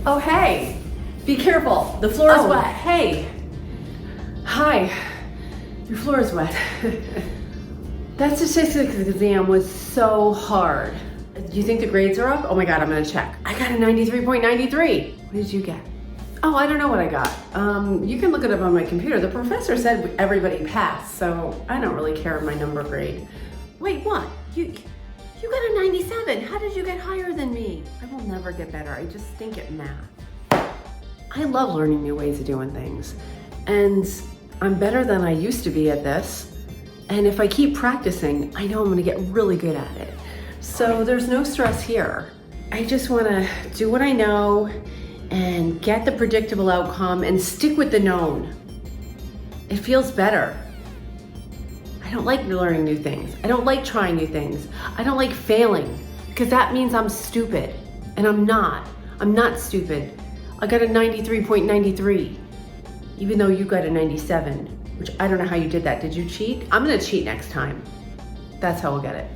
Oh, hey, be careful. The floor is wet. Hey. Hi, your floor is wet. That statistics exam was so hard. Do you think the grades are up? Oh my God, I'm gonna check. I got a 93.93. What did you get? Oh, I don't know what I got. You can look it up on my computer. The professor said everybody passed, so I don't really care my number grade. Wait, what? You got a 97. How did you get higher than me? I will never get better. I just stink at math. I love learning new ways of doing things. And I'm better than I used to be at this. And if I keep practicing, I know I'm gonna get really good at it. So there's no stress here. I just wanna do what I know and get the predictable outcome and stick with the known. It feels better. I don't like learning new things. I don't like trying new things. I don't like failing because that means I'm stupid, and I'm not. I'm not stupid. I got a 93.93, even though you got a 97, which I don't know how you did that. Did you cheat? I'm gonna cheat next time. That's how we'll get it.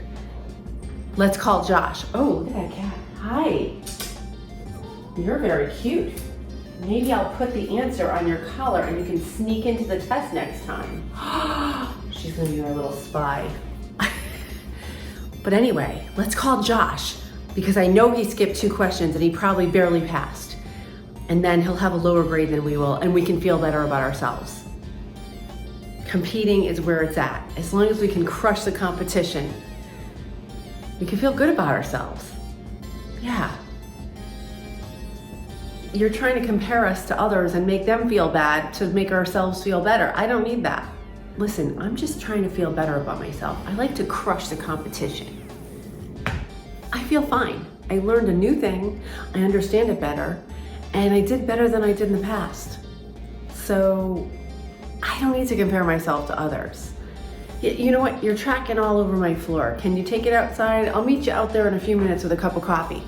Let's call Josh. Oh, look at that cat. Hi. You're very cute. Maybe I'll put the answer on your collar and you can sneak into the test next time. She's gonna be our little spy. But anyway, let's call Josh because I know he skipped 2 questions and he probably barely passed. And then he'll have a lower grade than we will and we can feel better about ourselves. Competing is where it's at. As long as we can crush the competition, we can feel good about ourselves. Yeah. You're trying to compare us to others and make them feel bad to make ourselves feel better. I don't need that. Listen, I'm just trying to feel better about myself. I like to crush the competition. I feel fine. I learned a new thing, I understand it better, and I did better than I did in the past. So I don't need to compare myself to others. You know what? You're tracking all over my floor. Can you take it outside? I'll meet you out there in a few minutes with a cup of coffee.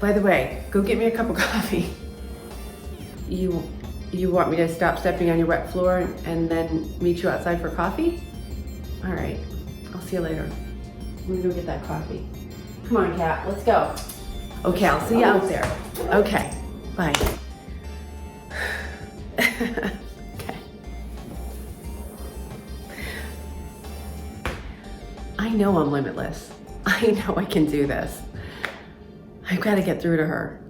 By the way, go get me a cup of coffee. You want me to stop stepping on your wet floor and then meet you outside for coffee? All right, I'll see you later. I'm gonna go get that coffee. Come on, cat, let's go. Okay, I'll see you out there. Okay, bye. Okay. I know I'm limitless. I know I can do this. I've got to get through to her.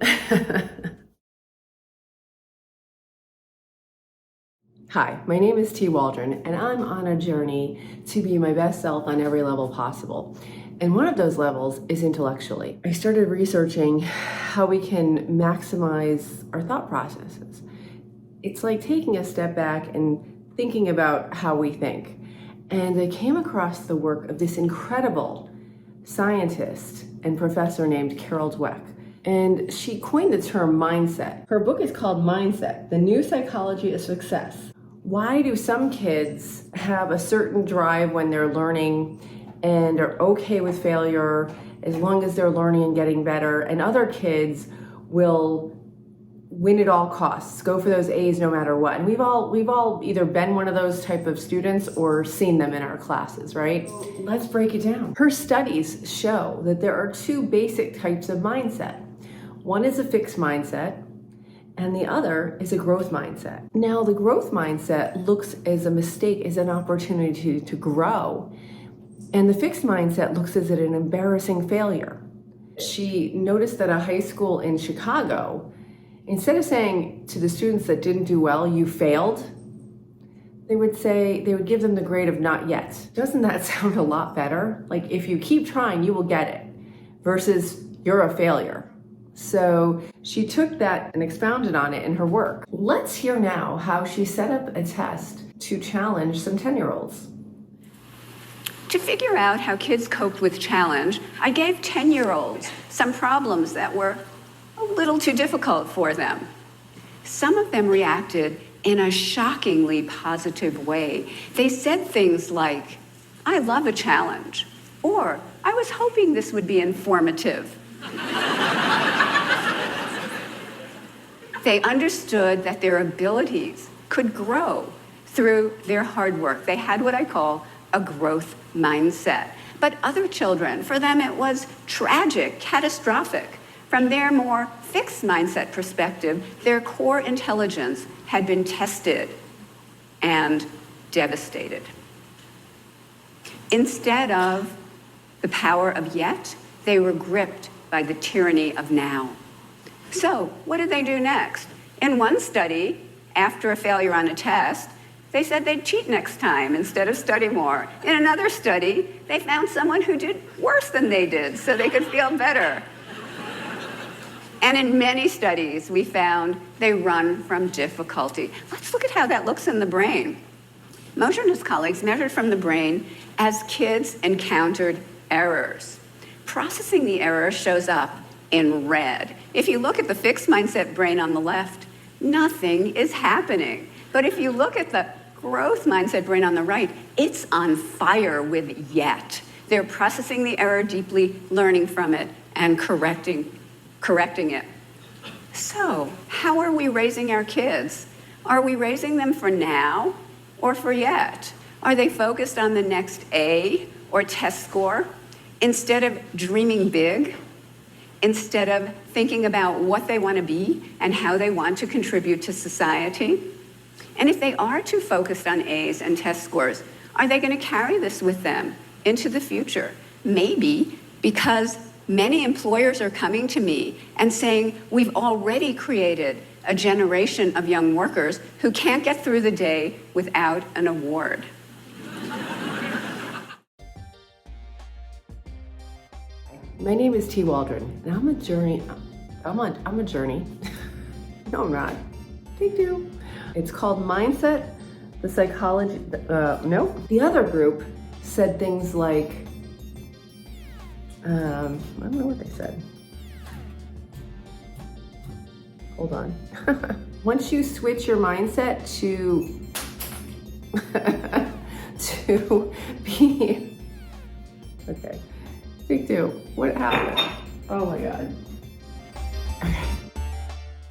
Hi, my name is T. Waldron, and I'm on a journey to be my best self on every level possible. And one of those levels is intellectually. I started researching how we can maximize our thought processes. It's like taking a step back and thinking about how we think. And I came across the work of this incredible scientist and professor named Carol Dweck. And she coined the term mindset. Her book is called Mindset, The New Psychology of Success. Why do some kids have a certain drive when they're learning and are okay with failure as long as they're learning and getting better, and other kids will win at all costs, go for those A's no matter what? And we've all either been one of those type of students or seen them in our classes, right? Let's break it down. Her studies show that there are 2 basic types of mindset. One is a fixed mindset, and the other is a growth mindset. Now, the growth mindset looks as a mistake as an opportunity to grow, and the fixed mindset looks as an embarrassing failure. She noticed that a high school in Chicago, instead of saying to the students that didn't do well, you failed, they would give them the grade of not yet. Doesn't that sound a lot better? Like, if you keep trying, you will get it, versus you're a failure. So she took that and expounded on it in her work. Let's hear now how she set up a test to challenge some 10-year-olds. To figure out how kids coped with challenge, I gave 10-year-olds some problems that were a little too difficult for them. Some of them reacted in a shockingly positive way. They said things like, "I love a challenge," or "I was hoping this would be informative." They understood that their abilities could grow through their hard work. They had what I call a growth mindset. But other children, for them it was tragic, catastrophic. From their more fixed mindset perspective, their core intelligence had been tested and devastated. Instead of the power of yet, they were gripped by the tyranny of now. So, what did they do next? In one study, after a failure on a test, they said they'd cheat next time instead of study more. In another study, they found someone who did worse than they did so they could feel better. And in many studies, we found they run from difficulty. Let's look at how that looks in the brain. Mosher and his colleagues measured from the brain as kids encountered errors. Processing the error shows up in red. If you look at the fixed mindset brain on the left, nothing is happening. But if you look at the growth mindset brain on the right, it's on fire with yet. They're processing the error deeply, learning from it, and correcting it. So, how are we raising our kids? Are we raising them for now or for yet? Are they focused on the next A or test score instead of dreaming big? Instead of thinking about what they want to be and how they want to contribute to society? And if they are too focused on A's and test scores, are they going to carry this with them into the future? Maybe because many employers are coming to me and saying, we've already created a generation of young workers who can't get through the day without an award. My name is T. Waldron, and I'm a journey. No, I'm not. Take two. It's called Mindset, the Psychology. No. The other group said things like, I don't know what they said. Hold on. Once you switch your mindset to be okay. Take two. What happened? Oh my God. Okay.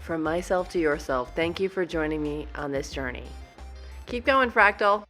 From myself to yourself, thank you for joining me on this journey. Keep going, Fractal.